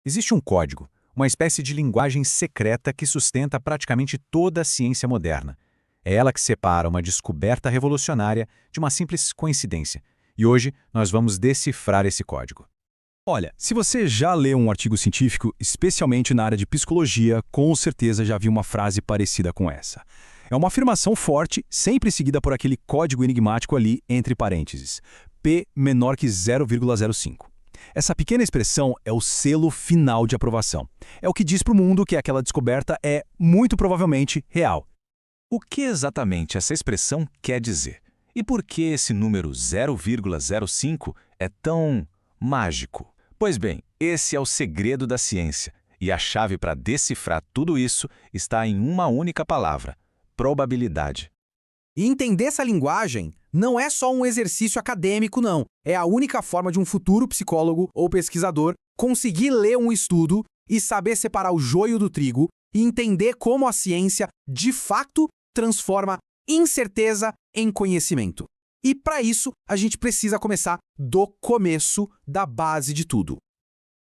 Existe um código, uma espécie de linguagem secreta que sustenta praticamente toda a ciência moderna. É ela que separa uma descoberta revolucionária de uma simples coincidência. E hoje nós vamos decifrar esse código. Olha, se você já leu um artigo científico, especialmente na área de psicologia, com certeza já viu uma frase parecida com essa. É uma afirmação forte, sempre seguida por aquele código enigmático ali entre parênteses, P menor que 0,05. Essa pequena expressão é o selo final de aprovação. É o que diz para o mundo que aquela descoberta é, muito provavelmente, real. O que exatamente essa expressão quer dizer? E por que esse número 0,05 é tão mágico? Pois bem, esse é o segredo da ciência, e a chave para decifrar tudo isso está em uma única palavra: probabilidade. E entender essa linguagem não é só um exercício acadêmico, não. É a única forma de um futuro psicólogo ou pesquisador conseguir ler um estudo e saber separar o joio do trigo e entender como a ciência, de fato, transforma incerteza em conhecimento. E para isso, a gente precisa começar do começo, da base de tudo.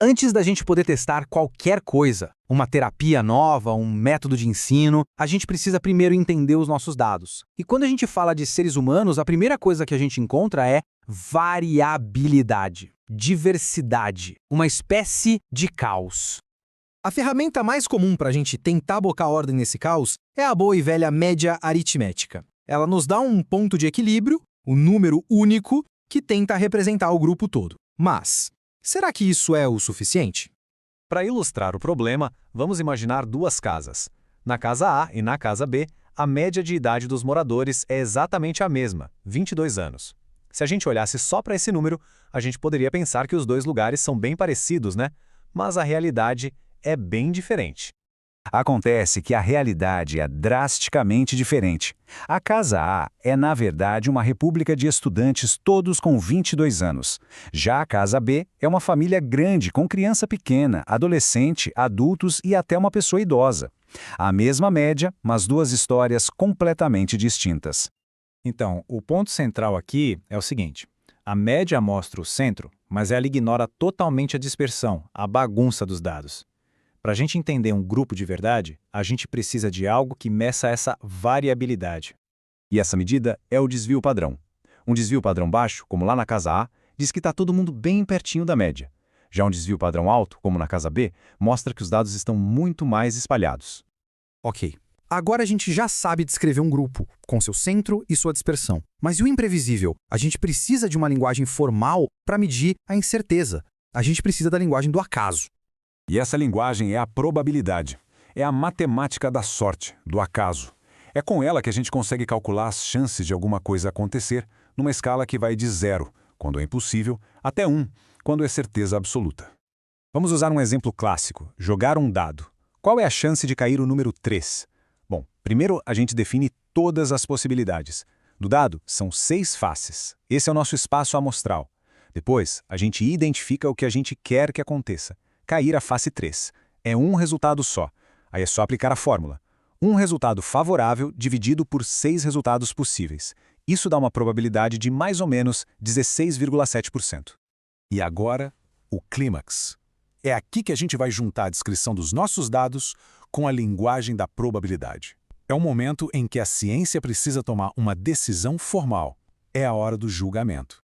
Antes da gente poder testar qualquer coisa, uma terapia nova, um método de ensino, a gente precisa primeiro entender os nossos dados. E quando a gente fala de seres humanos, a primeira coisa que a gente encontra é variabilidade, diversidade, uma espécie de caos. A ferramenta mais comum para a gente tentar botar ordem nesse caos é a boa e velha média aritmética. Ela nos dá um ponto de equilíbrio, um número único, que tenta representar o grupo todo. Mas será que isso é o suficiente? Para ilustrar o problema, vamos imaginar duas casas. Na casa A e na casa B, a média de idade dos moradores é exatamente a mesma, 22 anos. Se a gente olhasse só para esse número, a gente poderia pensar que os dois lugares são bem parecidos, né? Mas a realidade é bem diferente. Acontece que a realidade é drasticamente diferente. A Casa A é, na verdade, uma república de estudantes todos com 22 anos. Já a Casa B é uma família grande com criança pequena, adolescente, adultos e até uma pessoa idosa. A mesma média, mas duas histórias completamente distintas. Então, o ponto central aqui é o seguinte: a média mostra o centro, mas ela ignora totalmente a dispersão, a bagunça dos dados. Para a gente entender um grupo de verdade, a gente precisa de algo que meça essa variabilidade. E essa medida é o desvio padrão. Um desvio padrão baixo, como lá na casa A, diz que está todo mundo bem pertinho da média. Já um desvio padrão alto, como na casa B, mostra que os dados estão muito mais espalhados. Ok. Agora a gente já sabe descrever um grupo, com seu centro e sua dispersão. Mas e o imprevisível? A gente precisa de uma linguagem formal para medir a incerteza. A gente precisa da linguagem do acaso. E essa linguagem é a probabilidade. É a matemática da sorte, do acaso. É com ela que a gente consegue calcular as chances de alguma coisa acontecer numa escala que vai de 0, quando é impossível, até 1, quando é certeza absoluta. Vamos usar um exemplo clássico: jogar um dado. Qual é a chance de cair o número 3? Bom, primeiro a gente define todas as possibilidades. No dado, são 6 faces. Esse é o nosso espaço amostral. Depois, a gente identifica o que a gente quer que aconteça. Cair a face 3. É um resultado só. Aí é só aplicar a fórmula. Um resultado favorável dividido por 6 resultados possíveis. Isso dá uma probabilidade de mais ou menos 16,7%. E agora, o clímax. É aqui que a gente vai juntar a descrição dos nossos dados com a linguagem da probabilidade. É um momento em que a ciência precisa tomar uma decisão formal. É a hora do julgamento.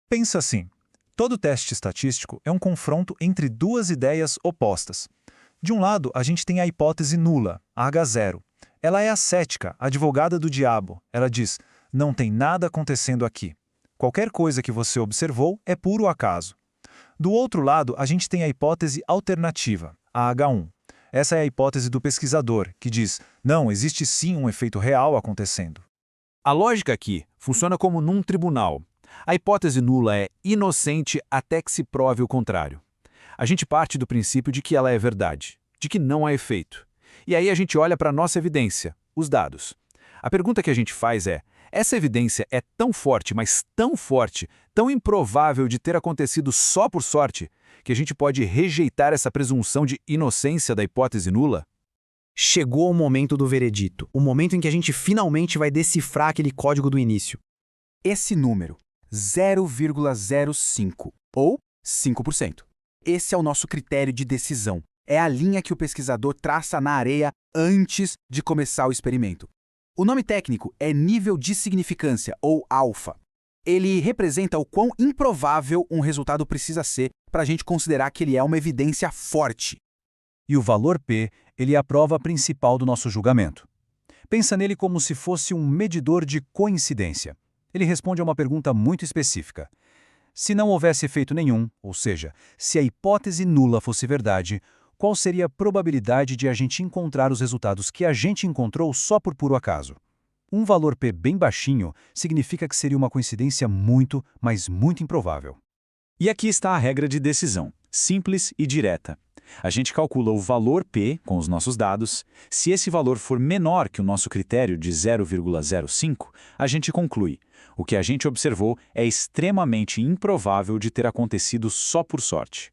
Pensa assim: todo teste estatístico é um confronto entre duas ideias opostas. De um lado, a gente tem a hipótese nula, a H0. Ela é a cética, a advogada do diabo. Ela diz: não tem nada acontecendo aqui. Qualquer coisa que você observou é puro acaso. Do outro lado, a gente tem a hipótese alternativa, a H1. Essa é a hipótese do pesquisador, que diz: não, existe sim um efeito real acontecendo. A lógica aqui funciona como num tribunal. A hipótese nula é inocente até que se prove o contrário. A gente parte do princípio de que ela é verdade, de que não há efeito. E aí a gente olha para a nossa evidência, os dados. A pergunta que a gente faz é: essa evidência é tão forte, mas tão forte, tão improvável de ter acontecido só por sorte, que a gente pode rejeitar essa presunção de inocência da hipótese nula? Chegou o momento do veredito, o momento em que a gente finalmente vai decifrar aquele código do início. Esse número, 0,05, ou 5%. Esse é o nosso critério de decisão. É a linha que o pesquisador traça na areia antes de começar o experimento. O nome técnico é nível de significância, ou alfa. Ele representa o quão improvável um resultado precisa ser para a gente considerar que ele é uma evidência forte. E o valor P, ele é a prova principal do nosso julgamento. Pensa nele como se fosse um medidor de coincidência. Ele responde a uma pergunta muito específica. Se não houvesse efeito nenhum, ou seja, se a hipótese nula fosse verdade, qual seria a probabilidade de a gente encontrar os resultados que a gente encontrou só por puro acaso? Um valor P bem baixinho significa que seria uma coincidência muito, mas muito improvável. E aqui está a regra de decisão, simples e direta. A gente calcula o valor P com os nossos dados. Se esse valor for menor que o nosso critério de 0,05, a gente conclui. O que a gente observou é extremamente improvável de ter acontecido só por sorte.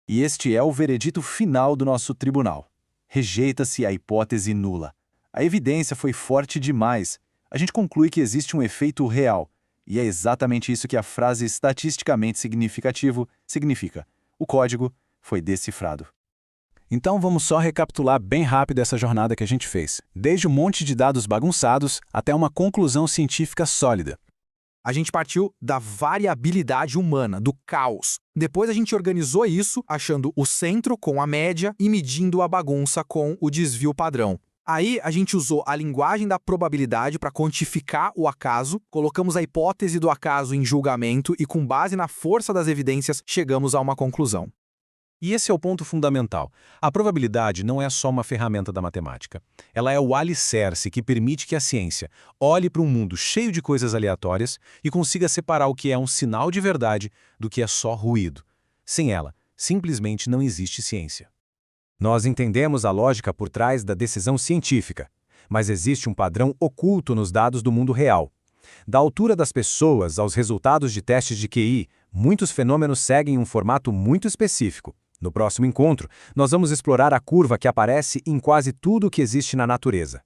E este é o veredito final do nosso tribunal. Rejeita-se a hipótese nula. A evidência foi forte demais. A gente conclui que existe um efeito real. E é exatamente isso que a frase estatisticamente significativo significa. O código foi decifrado. Então vamos só recapitular bem rápido essa jornada que a gente fez, desde um monte de dados bagunçados até uma conclusão científica sólida. A gente partiu da variabilidade humana, do caos. Depois a gente organizou isso, achando o centro com a média e medindo a bagunça com o desvio padrão. Aí a gente usou a linguagem da probabilidade para quantificar o acaso, colocamos a hipótese do acaso em julgamento e, com base na força das evidências, chegamos a uma conclusão. E esse é o ponto fundamental. A probabilidade não é só uma ferramenta da matemática. Ela é o alicerce que permite que a ciência olhe para um mundo cheio de coisas aleatórias e consiga separar o que é um sinal de verdade do que é só ruído. Sem ela, simplesmente não existe ciência. Nós entendemos a lógica por trás da decisão científica, mas existe um padrão oculto nos dados do mundo real. Da altura das pessoas aos resultados de testes de QI, muitos fenômenos seguem um formato muito específico. No próximo encontro, nós vamos explorar a curva que aparece em quase tudo o que existe na natureza.